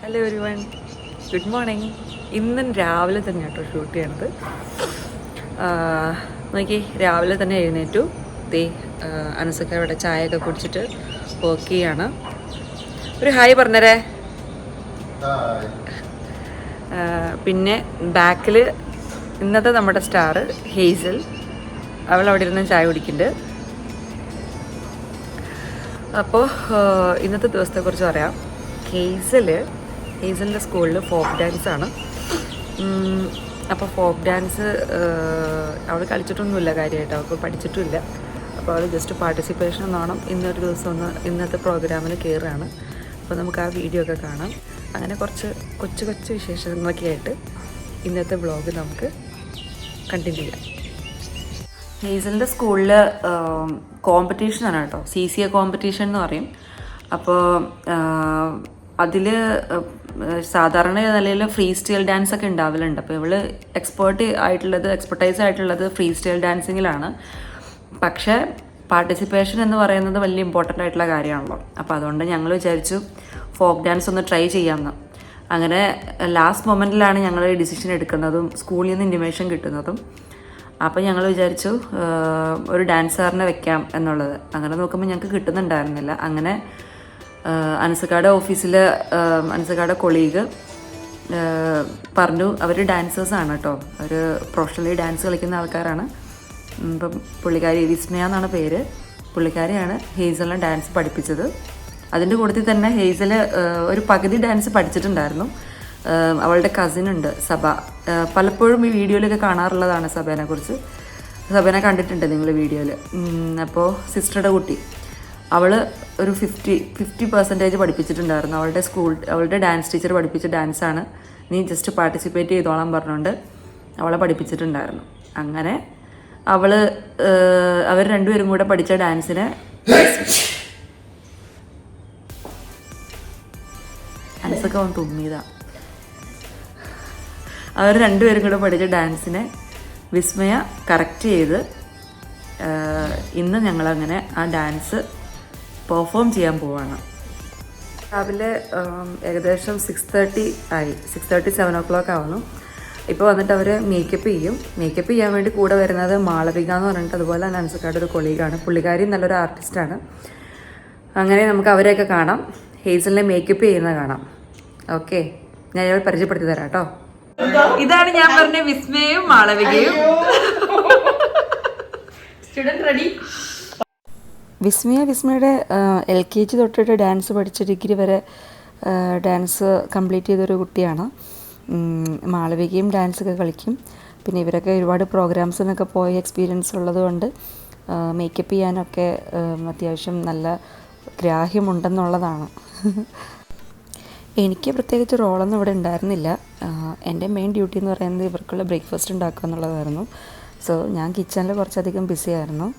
Hello everyone, good morning. ഇന്നും രാവിലെ തന്നെ കേട്ടോ ഷൂട്ട് ചെയ്യണത്. നോക്കി രാവിലെ തന്നെ എഴുന്നേറ്റു. ദേ അനസൊക്കെ ഇവിടെ ചായയൊക്കെ കുടിച്ചിട്ട് വർക്ക് ചെയ്യാണ്. ഒരു ഹായ് പറഞ്ഞേരേ. പിന്നെ ബാക്കിൽ ഇന്നത്തെ നമ്മുടെ സ്റ്റാർ ഹേസൽ, അവൾ അവിടെ ഇരുന്ന് ചായ കുടിക്കുന്നുണ്ട്. അപ്പോൾ ഇന്നത്തെ ദിവസത്തെക്കുറിച്ച് പറയാം. ഹേസലിൻ്റെ സ്കൂളിൽ ഫോക്ക് ഡാൻസാണ്. അപ്പോൾ ഫോക്ക് ഡാൻസ് അവൾ കളിച്ചിട്ടൊന്നുമില്ല, കാര്യമായിട്ട് അവൾക്ക് പഠിച്ചിട്ടുമില്ല. അപ്പോൾ അവൾ ജസ്റ്റ് പാർട്ടിസിപ്പേഷൻ എന്നോണം ഇന്നൊരു ദിവസം ഇന്നത്തെ പ്രോഗ്രാമിൽ കയറുകയാണ്. അപ്പോൾ നമുക്ക് ആ വീഡിയോ ഒക്കെ കാണാം. അങ്ങനെ കുറച്ച് കൊച്ചു വിശേഷങ്ങളൊക്കെ ആയിട്ട് ഇന്നത്തെ വ്ളോഗ് നമുക്ക് കണ്ടിന്യൂ ചെയ്യാം. ഹേസലിൻ്റെ സ്കൂളിൽ കോമ്പറ്റീഷനാണ് കേട്ടോ, CCA കോമ്പറ്റീഷൻ എന്ന് പറയും. അപ്പോൾ അതിൽ സാധാരണ നിലയിൽ ഫ്രീ സ്റ്റൈൽ ഡാൻസ് ഒക്കെ ഉണ്ടാവലുണ്ട്. അപ്പോൾ ഇവൾ എക്സ്പെർട്ടൈസ് ആയിട്ടുള്ളത് ഫ്രീ സ്റ്റൈൽ ഡാൻസിങ്ങിലാണ്. പക്ഷേ പാർട്ടിസിപ്പേഷൻ എന്ന് പറയുന്നത് വലിയ ഇമ്പോർട്ടൻ്റ് ആയിട്ടുള്ള കാര്യമാണല്ലോ. അപ്പോൾ അതുകൊണ്ട് ഞങ്ങൾ വിചാരിച്ചു ഫോക്ക് ഡാൻസ് ഒന്ന് ട്രൈ ചെയ്യാമെന്ന്. അങ്ങനെ ലാസ്റ്റ് മൊമെൻറ്റിലാണ് ഞങ്ങൾ ഡിസിഷൻ എടുക്കുന്നതും സ്കൂളിൽ നിന്ന് ഇൻറ്റിമേഷൻ കിട്ടുന്നതും. അപ്പോൾ ഞങ്ങൾ വിചാരിച്ചു ഒരു ഡാൻസറിനെ വെക്കാം എന്നുള്ളത്. അങ്ങനെ നോക്കുമ്പോൾ ഞങ്ങൾക്ക് കിട്ടുന്നുണ്ടായിരുന്നില്ല. അങ്ങനെ അനസക്കാട് ഓഫീസിൽ അനസക്കാട് കൊളീഗ് പറഞ്ഞു, അവർ ഡാൻസേഴ്സാണ് കേട്ടോ, അവർ പ്രൊഫഷണലി ഡാൻസ് കളിക്കുന്ന ആൾക്കാരാണ്. ഇപ്പം പുള്ളിക്കാരി വിസ്മയ എന്നാണ് പേര്. പുള്ളിക്കാരിയാണ് ഹേസലിനെ ഡാൻസ് പഠിപ്പിച്ചത്. അതിൻ്റെ കൂട്ടത്തിൽ തന്നെ ഹേസൽ ഒരു പകുതി ഡാൻസ് പഠിച്ചിട്ടുണ്ടായിരുന്നു. അവളുടെ കസിനുണ്ട് സബ, പലപ്പോഴും ഈ വീഡിയോയിലൊക്കെ കാണാറുള്ളതാണ് സബേനെ കുറിച്ച്. സബേനെ കണ്ടിട്ടുണ്ട് നിങ്ങൾ വീഡിയോയിൽ. അപ്പോൾ സിസ്റ്ററുടെ കുട്ടി, അവൾ ഒരു 50% പഠിപ്പിച്ചിട്ടുണ്ടായിരുന്നു. അവളുടെ ഡാൻസ് ടീച്ചർ പഠിപ്പിച്ച ഡാൻസാണ്. നീ ജസ്റ്റ് പാർട്ടിസിപ്പേറ്റ് ചെയ്തോളാൻ പറഞ്ഞുകൊണ്ട് അവളെ പഠിപ്പിച്ചിട്ടുണ്ടായിരുന്നു. അങ്ങനെ അവർ രണ്ടുപേരും കൂടെ പഠിച്ച ഡാൻസിനെ അനസൊക്കെ അവൻ തുമ്മിയതാ. അവർ രണ്ടുപേരും കൂടെ പഠിച്ച ഡാൻസിനെ വിസ്മയ കറക്റ്റ് ചെയ്ത് ഇന്ന് ഞങ്ങളങ്ങനെ ആ ഡാൻസ് പെർഫോം ചെയ്യാൻ പോവാണ്. രാവിലെ ഏകദേശം 6:30 ആയി. 6:30 7 o'clock ആവുന്നു. ഇപ്പോൾ വന്നിട്ട് അവർ മേക്കപ്പ് ചെയ്യും. മേക്കപ്പ് ചെയ്യാൻ വേണ്ടി കൂടെ വരുന്നത് മാളവിക എന്ന് പറഞ്ഞിട്ട്, അതുപോലെ തന്നെ അനസക്കാട് ഒരു കൊളീഗാണ്. പുള്ളിക്കാരി നല്ലൊരു ആർട്ടിസ്റ്റാണ്. അങ്ങനെ നമുക്ക് അവരെയൊക്കെ കാണാം, ഹേസലിനെ മേക്കപ്പ് ചെയ്യുന്നത് കാണാം. ഓക്കെ, ഞാൻ ഇവിടെ പരിചയപ്പെടുത്തി തരാം കേട്ടോ. ഇതാണ് ഞാൻ പറഞ്ഞ വിസ്മയും മാളവികയും. Student ready. വിസ്മയുടെ LKG തൊട്ടിട്ട് ഡാൻസ് പഠിച്ച് ഡിഗ്രി വരെ ഡാൻസ് കംപ്ലീറ്റ് ചെയ്തൊരു കുട്ടിയാണ്. മാളവികയും ഡാൻസൊക്കെ കളിക്കും. പിന്നെ ഇവരൊക്കെ ഒരുപാട് പ്രോഗ്രാംസിനൊക്കെ പോയ എക്സ്പീരിയൻസ് ഉള്ളതുകൊണ്ട് മേക്കപ്പ് ചെയ്യാനൊക്കെ അത്യാവശ്യം നല്ല ഗ്രാഹ്യമുണ്ടെന്നുള്ളതാണ്. എനിക്ക് പ്രത്യേകിച്ച് റോളൊന്നും ഇവിടെ ഉണ്ടായിരുന്നില്ല. എൻ്റെ മെയിൻ ഡ്യൂട്ടി എന്ന് പറയുന്നത് ഇവർക്കുള്ള ബ്രേക്ക്ഫാസ്റ്റ് ഉണ്ടാക്കുക എന്നുള്ളതായിരുന്നു. സോ ഞാൻ കിച്ചണിൽ കുറച്ചധികം ബിസി ആയിരുന്നു.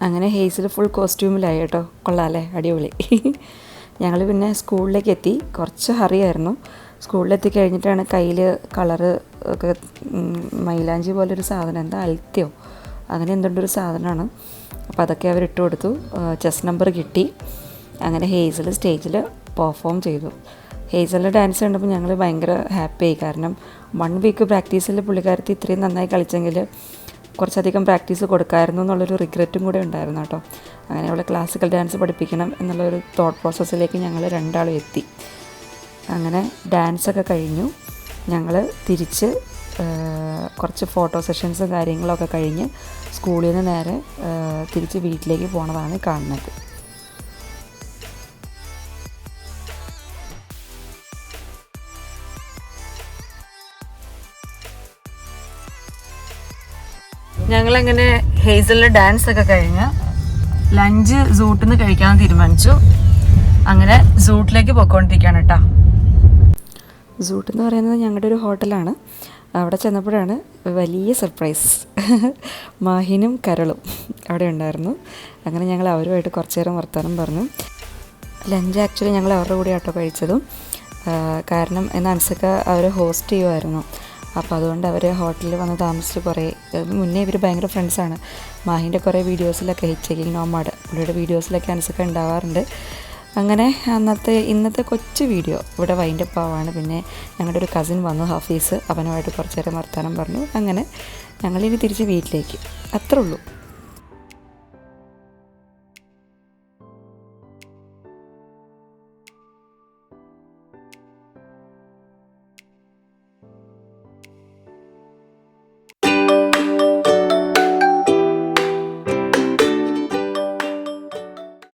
അങ്ങനെ ഹേസൽ ഫുൾ കോസ്റ്റ്യൂമിലായി കേട്ടോ. കൊള്ളാമല്ലേ, അടിപൊളി. ഞങ്ങൾ പിന്നെ സ്കൂളിലേക്ക് എത്തി. കുറച്ച് ഹറിയായിരുന്നു. സ്കൂളിലെത്തി കഴിഞ്ഞിട്ടാണ് കയ്യിൽ കളറ് ഒക്കെ, മൈലാഞ്ചി പോലൊരു സാധനം, എന്താ അൽത്തിയോ അങ്ങനെ എന്തുകൊണ്ടൊരു സാധനമാണ്. അപ്പോൾ അതൊക്കെ അവർ ഇട്ട് കൊടുത്തു. ചെസ് നമ്പർ കിട്ടി. അങ്ങനെ ഹേസൽ സ്റ്റേജിൽ പെർഫോം ചെയ്തു. ഹേസലിൻ്റെ ഡാൻസ് കണ്ടപ്പോൾ ഞങ്ങൾ ഭയങ്കര ഹാപ്പിയായി. കാരണം 1 വീക്ക് പ്രാക്ടീസിൽ പുള്ളിക്കാരത്തി ഇത്രയും നന്നായി കളിച്ചെങ്കിൽ കുറച്ചധികം പ്രാക്ടീസ് കൊടുക്കാമായിരുന്നു എന്നുള്ളൊരു റിഗ്രറ്റും കൂടെ ഉണ്ടായിരുന്നു കേട്ടോ. അങ്ങനെ അവളെ ക്ലാസിക്കൽ ഡാൻസ് പഠിപ്പിക്കണം എന്നുള്ളൊരു തോട്ട് പ്രോസസ്സിലേക്ക് ഞങ്ങൾ രണ്ടാളും എത്തി. അങ്ങനെ ഡാൻസൊക്കെ കഴിഞ്ഞു. ഞങ്ങൾ തിരിച്ച് കുറച്ച് ഫോട്ടോ സെഷൻസും കാര്യങ്ങളൊക്കെ കഴിഞ്ഞ് സ്കൂളിൽ നിന്ന് നേരെ തിരിച്ച് വീട്ടിലേക്ക് പോണതാണ് കാണുന്നത്. ഞങ്ങളങ്ങനെ ഹേസലിൻ്റെ ഡാൻസൊക്കെ കഴിഞ്ഞ് ലഞ്ച് സൂട്ടിൽ നിന്ന് കഴിക്കാൻ തീരുമാനിച്ചു. അങ്ങനെ സൂട്ടിലേക്ക് പോയിക്കൊണ്ടിരിക്കുകയാണ് കേട്ടോ. സൂട്ട് എന്ന് പറയുന്നത് ഞങ്ങളുടെ ഒരു ഹോട്ടലാണ്. അവിടെ ചെന്നപ്പോഴാണ് വലിയ സർപ്രൈസ്. മാഹിനും കരളും അവിടെ ഉണ്ടായിരുന്നു. അങ്ങനെ ഞങ്ങൾ അവരുമായിട്ട് കുറച്ച് നേരം വർത്തമാനം പറഞ്ഞു. ലഞ്ച് ആക്ച്വലി ഞങ്ങൾ അവരുടെ കൂടെ ആട്ടോ കഴിച്ചതും. കാരണം എന്ന് അൻസക്ക അവർ ഹോസ്റ്റ് ചെയ്യുമായിരുന്നു. അപ്പോൾ അതുകൊണ്ട് അവർ ഹോട്ടലിൽ വന്ന് താമസിച്ച് കുറേ മുന്നേ ഇവർ ഭയങ്കര ഫ്രണ്ട്സാണ്. മാഹിൻ്റെ കുറേ വീഡിയോസിലൊക്കെ ഹിച്ചക്കിങ് നോമാഡ് പുള്ളിയുടെ വീഡിയോസിലൊക്കെ അൻസക്ക ഉണ്ടാവാറുണ്ട്. അങ്ങനെ ഇന്നത്തെ കൊച്ചു വീഡിയോ ഇവിടെ വൈൻഡപ്പ് ആവാണ്. പിന്നെ ഞങ്ങളുടെ ഒരു കസിൻ വന്നു, ഹഫീസ്, അവനുമായിട്ട് കുറച്ച് നേരം വർത്തമാനം പറഞ്ഞു. അങ്ങനെ ഞങ്ങളിനി തിരിച്ച് വീട്ടിലേക്ക്. അത്രേ ഉള്ളൂ.